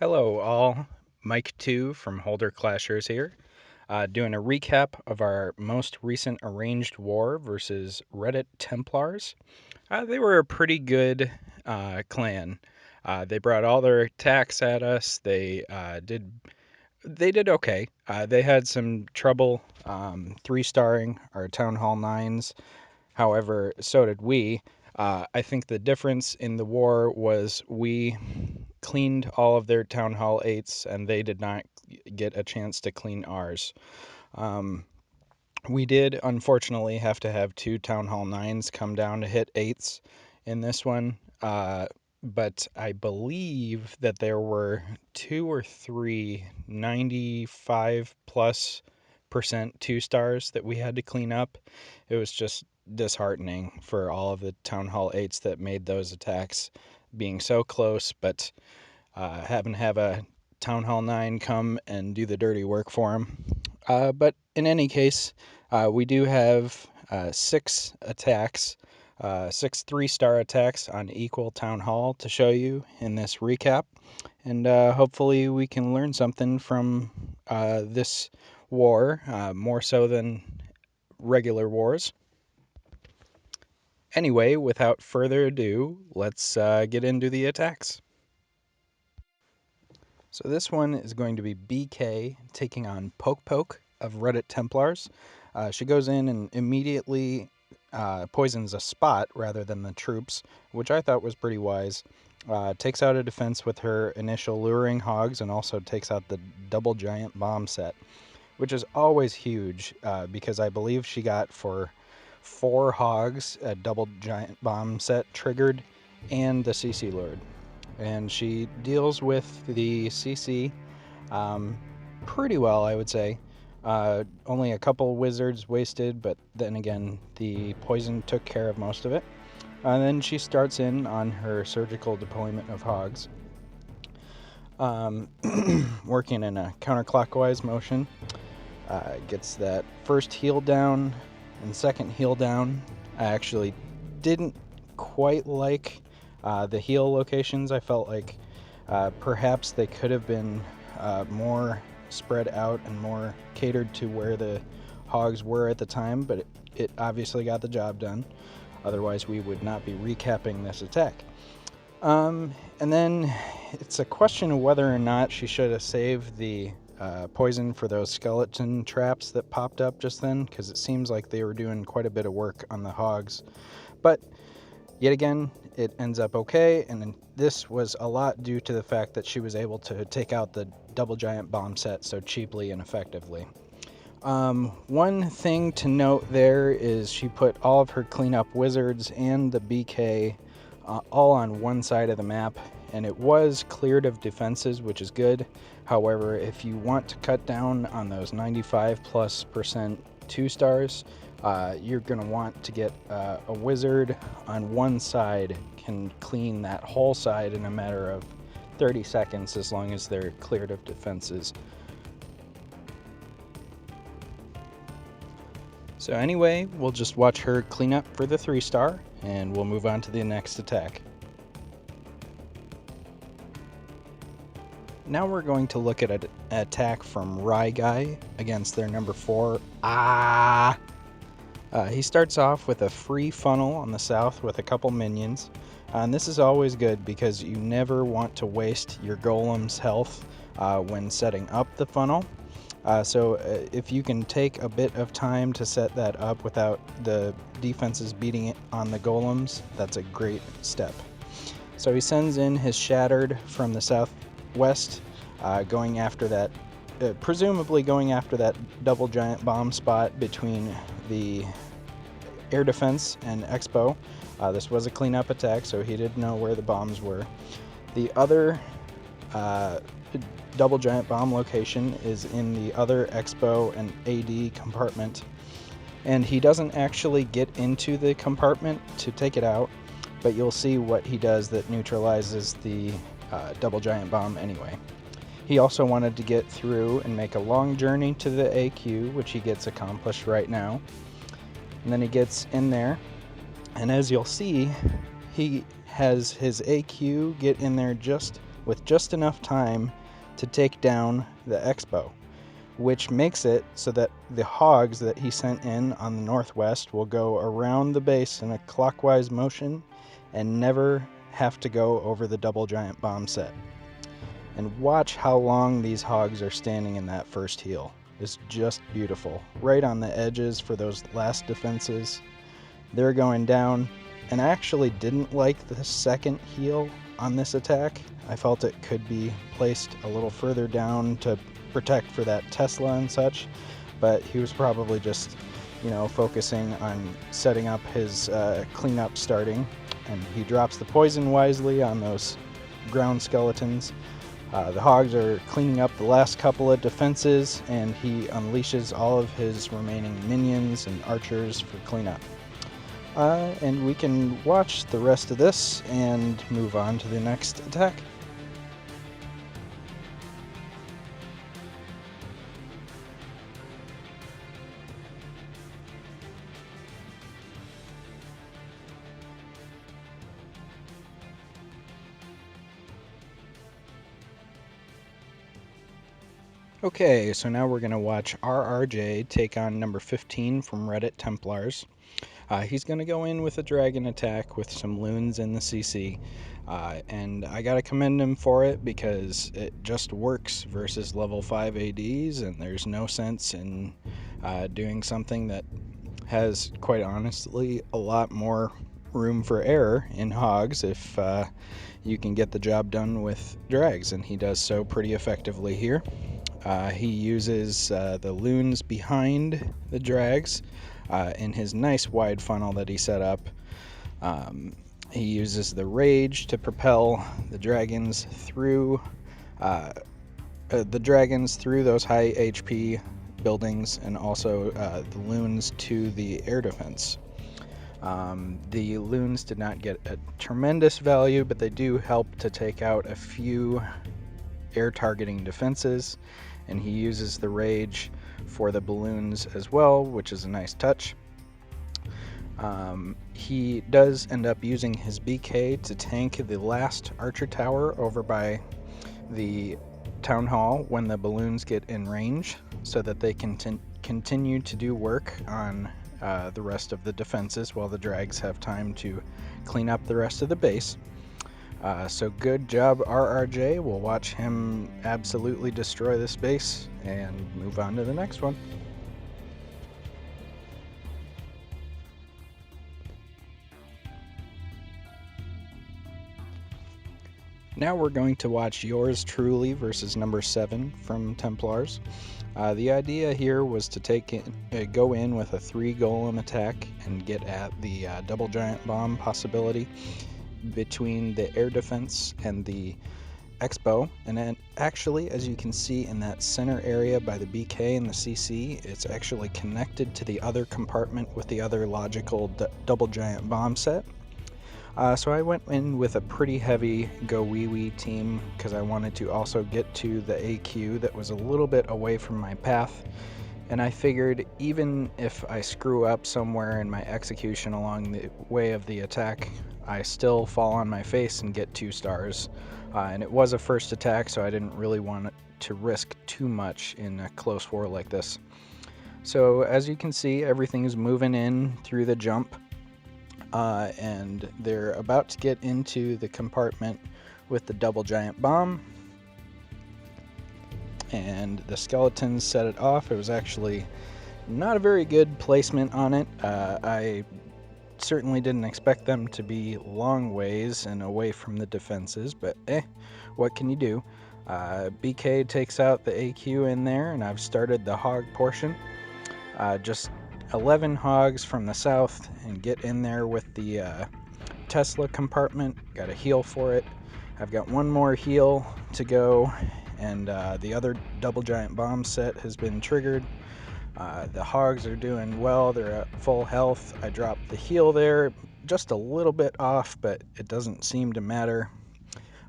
Hello all, Mike 2 from Holder Clashers here, doing a recap of our most recent arranged war versus Reddit Templars. They were a pretty good clan. They brought all their attacks at us. They did okay. They had some trouble 3-starring our Town Hall 9s. However, so did we. I think the difference in the war was we cleaned all of their Town Hall 8s, and they did not get a chance to clean ours. We did, unfortunately, have to have 2 Town Hall 9s come down to hit 8s in this one. But I believe that there were 2 or 3 95 plus percent 2-stars that we had to clean up. It was just disheartening for all of the Town Hall 8s that made those attacks being so close, but having to have a Town Hall 9 come and do the dirty work for them. But in any case, we do have 6 attacks, 6 3-star attacks on equal Town Hall to show you in this recap. And hopefully we can learn something from this war, more so than regular wars. Anyway, without further ado, let's get into the attacks. So this one is going to be BK taking on Poke Poke of Reddit Templars. She goes in and immediately poisons a spot rather than the troops, which I thought was pretty wise. Takes out a defense with her initial luring hogs and also takes out the double giant bomb set, which is always huge because I believe she got for 4 hogs a double giant bomb set triggered and the CC lured. And she deals with the CC pretty well, I would say. Only a couple wizards wasted, but then again, the poison took care of most of it. And then she starts in on her surgical deployment of hogs, working in a counterclockwise motion. Gets that first heal down and second heal down. I actually didn't quite like the heal locations. I felt like perhaps they could have been more spread out and more catered to where the hogs were at the time, but it obviously got the job done. Otherwise, we would not be recapping this attack. And then it's a question of whether or not she should have saved the poison for those skeleton traps that popped up just then, because it seems like they were doing quite a bit of work on the hogs. But yet again, it ends up okay, and this was a lot due to the fact that she was able to take out the double giant bomb set so cheaply and effectively. One thing to note there is she put all of her cleanup wizards and the BK all on one side of the map, and it was cleared of defenses, which is good. However, if you want to cut down on those 95+% 2-stars, you're going to want to get a wizard on one side can clean that whole side in a matter of 30 seconds as long as they're cleared of defenses. So anyway, we'll just watch her clean up for the 3-star, and we'll move on to the next attack. Now we're going to look at an attack from Ryguy against their number 4. He starts off with a free funnel on the south with a couple minions. And this is always good because you never want to waste your golem's health when setting up the funnel. So if you can take a bit of time to set that up without the defenses beating it on the golems, that's a great step. So he sends in his Shattered from the southwest, going after that, presumably going after that double giant bomb spot between the air defense and Expo. This was a cleanup attack, so he didn't know where the bombs were. The other double giant bomb location is in the other Expo and AD compartment, and he doesn't actually get into the compartment to take it out, but you'll see what he does that neutralizes the double giant bomb anyway. He also wanted to get through and make a long journey to the AQ, which he gets accomplished right now. And then he gets in there, and as you'll see, he has his AQ get in there just with just enough time to take down the Expo, which makes it so that the hogs that he sent in on the northwest will go around the base in a clockwise motion and never have to go over the double giant bomb set. And watch how long these hogs are standing in that first heal. It's just beautiful. Right on the edges for those last defenses. They're going down, and I actually didn't like the second heal on this attack. I felt it could be placed a little further down to protect for that Tesla and such, but he was probably just, focusing on setting up his cleanup starting, and he drops the poison wisely on those ground skeletons. The hogs are cleaning up the last couple of defenses, and he unleashes all of his remaining minions and archers for cleanup. And we can watch the rest of this and move on to the next attack. Okay, so now we're going to watch RRJ take on number 15 from Reddit Templars. He's going to go in with a dragon attack with some loons in the CC, and I got to commend him for it because it just works versus level 5 ADs, and there's no sense in doing something that has, quite honestly, a lot more room for error in hogs if you can get the job done with drags, and he does so pretty effectively here. He uses the loons behind the drags in his nice wide funnel that he set up. He uses the rage to propel the dragons through those high HP buildings, and also the loons to the air defense. The loons did not get a tremendous value, but they do help to take out a few air targeting defenses, and he uses the rage for the balloons as well, which is a nice touch. He does end up using his BK to tank the last archer tower over by the town hall when the balloons get in range, so that they can continue to do work on the rest of the defenses while the drags have time to clean up the rest of the base. So good job, RRJ. We'll watch him absolutely destroy this base and move on to the next one. Now we're going to watch yours truly versus number 7 from Templars. The idea here was to go in with a 3 golem attack and get at the double giant bomb possibility between the air defense and the Expo. And then actually, as you can see in that center area by the BK and the CC, it's actually connected to the other compartment with the other logical double giant bomb set. So I went in with a pretty heavy go wee wee team because I wanted to also get to the AQ that was a little bit away from my path, and I figured even if I screw up somewhere in my execution along the way of the attack, I still fall on my face and get 2 stars. And it was a first attack, so I didn't really want to risk too much in a close war like this. So as you can see, everything is moving in through the jump. And they're about to get into the compartment with the double giant bomb, and the skeletons set it off. It was actually not a very good placement on it. I certainly didn't expect them to be long ways and away from the defenses, but what can you do? BK takes out the AQ in there, and I've started the hog portion. Just 11 hogs from the south, and get in there with the Tesla compartment. Got a heal for it. I've got one more heal to go, and the other double giant bomb set has been triggered. The hogs are doing well. They're at full health. I dropped the heal there, just a little bit off, but it doesn't seem to matter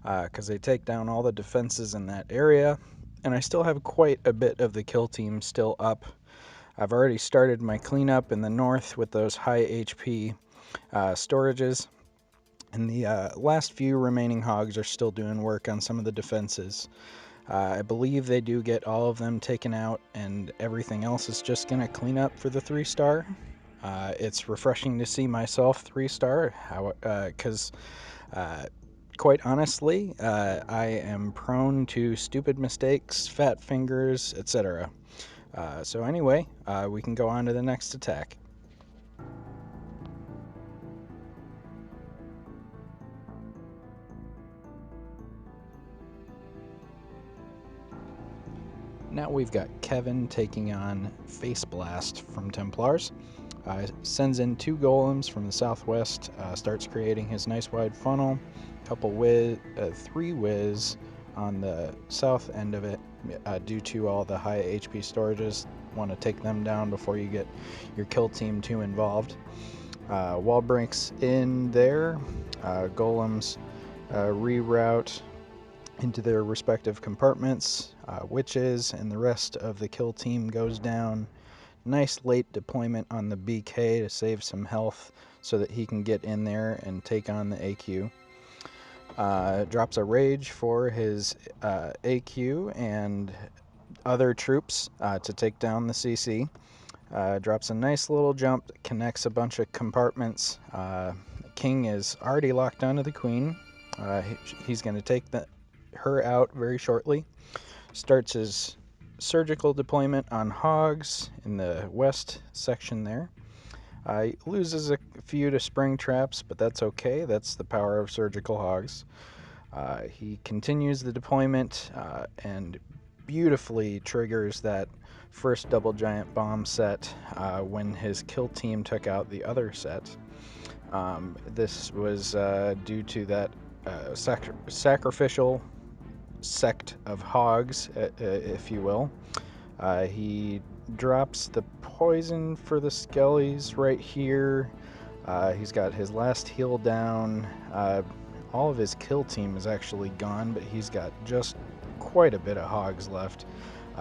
because they take down all the defenses in that area, and I still have quite a bit of the kill team still up. I've already started my cleanup in the north with those high HP storages, And the last few remaining hogs are still doing work on some of the defenses. I believe they do get all of them taken out, and everything else is just going to clean up for the 3-star. It's refreshing to see myself 3-star, because quite honestly, I am prone to stupid mistakes, fat fingers, etc. So anyway, we can go on to the next attack. Now we've got Kevin taking on Faceblast from Templars. Sends in 2 golems from the southwest, starts creating his nice wide funnel, 3 whiz on the south end of it, due to all the high HP storages. Want to take them down before you get your kill team too involved. Wall breaks in there, golems reroute into their respective compartments, witches, and the rest of the kill team goes down. Nice late deployment on the BK to save some health so that he can get in there and take on the AQ. Drops a rage for his AQ and other troops to take down the CC. Drops a nice little jump, connects a bunch of compartments. King is already locked onto the queen. He's going to take her out very shortly. Starts his surgical deployment on hogs in the west section there. He loses a few to spring traps, but that's okay. That's the power of surgical hogs. He continues the deployment and beautifully triggers that first double giant bomb set when his kill team took out the other set. This was due to that sacrificial sect of hogs, if you will. He drops the poison for the skellies right here. He's got his last heal down. All of his kill team is actually gone, but he's got just quite a bit of hogs left.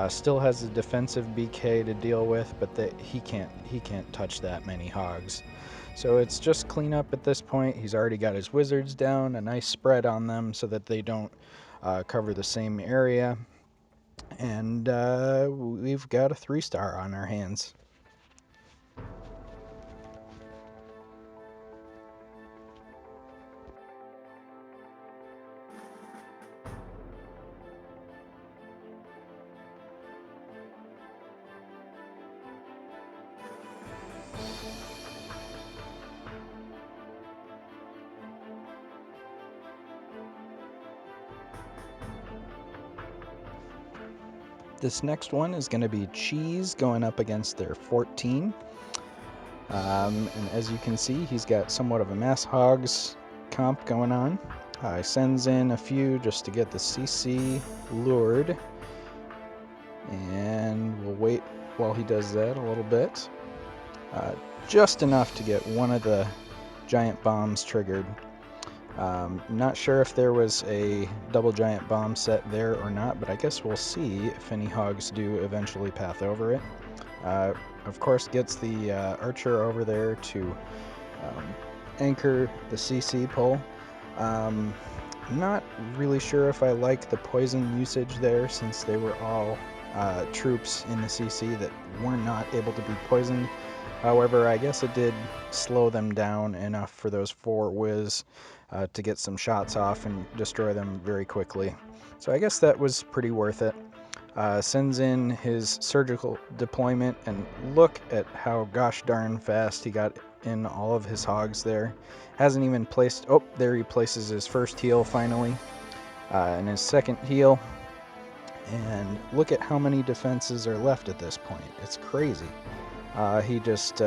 Still has a defensive BK to deal with, but he can't touch that many hogs. So it's just cleanup at this point. He's already got his wizards down, a nice spread on them so that they don't cover the same area. And we've got a 3-star on our hands. This next one is going to be Cheese going up against their 14. And as you can see, he's got somewhat of a mass hogs comp going on. He sends in a few just to get the CC lured. And we'll wait while he does that a little bit. Just enough to get one of the giant bombs triggered. Not sure if there was a double giant bomb set there or not, but I guess we'll see if any hogs do eventually path over it. Of course, gets the archer over there to anchor the CC pull. Not really sure if I like the poison usage there, since they were all troops in the CC that were not able to be poisoned. However, I guess it did slow them down enough for those 4 whiz to get some shots off and destroy them very quickly. So I guess that was pretty worth it. Sends in his surgical deployment, and look at how gosh darn fast he got in all of his hogs there. Hasn't even placed... Oh, there he places his first heal finally, and his second heal. And look at how many defenses are left at this point. It's crazy. He just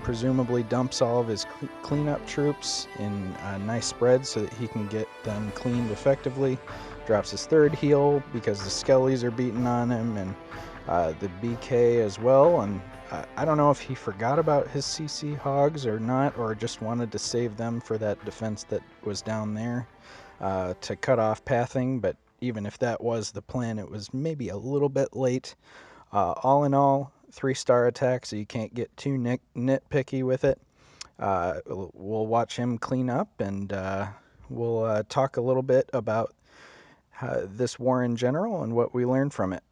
presumably dumps all of his cleanup troops in a nice spread so that he can get them cleaned effectively. Drops his third heal because the skellies are beating on him, and the BK as well. And I don't know if he forgot about his CC hogs or not, or just wanted to save them for that defense that was down there to cut off pathing. But even if that was the plan, it was maybe a little bit late. All in all, 3-star attack, so you can't get too nitpicky with it. We'll watch him clean up, and we'll talk a little bit about this war in general and what we learned from it.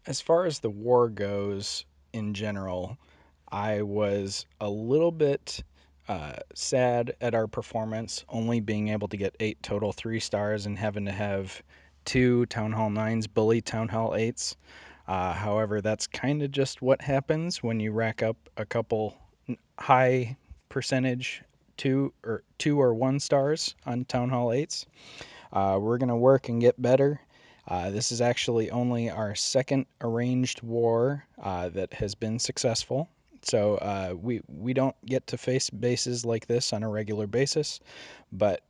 As far as the war goes in general, I was a little bit sad at our performance, only being able to get 8 total 3 stars and having to have 2 Town Hall 9s bully Town Hall 8s. However, that's kind of just what happens when you rack up a couple high percentage 2 or 1 stars on Town Hall 8s. We're going to work and get better. This is actually only our second arranged war that has been successful. So we don't get to face bases like this on a regular basis, but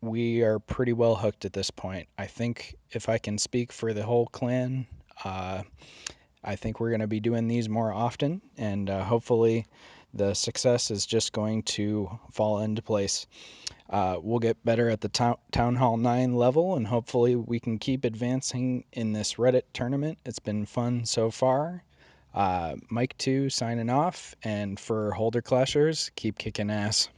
we are pretty well hooked at this point. I think if I can speak for the whole clan, I think we're going to be doing these more often, and hopefully the success is just going to fall into place. We'll get better at the Town Hall 9 level, and hopefully we can keep advancing in this Reddit tournament. It's been fun so far. Mike 2 signing off, and for Holder Clashers, keep kicking ass.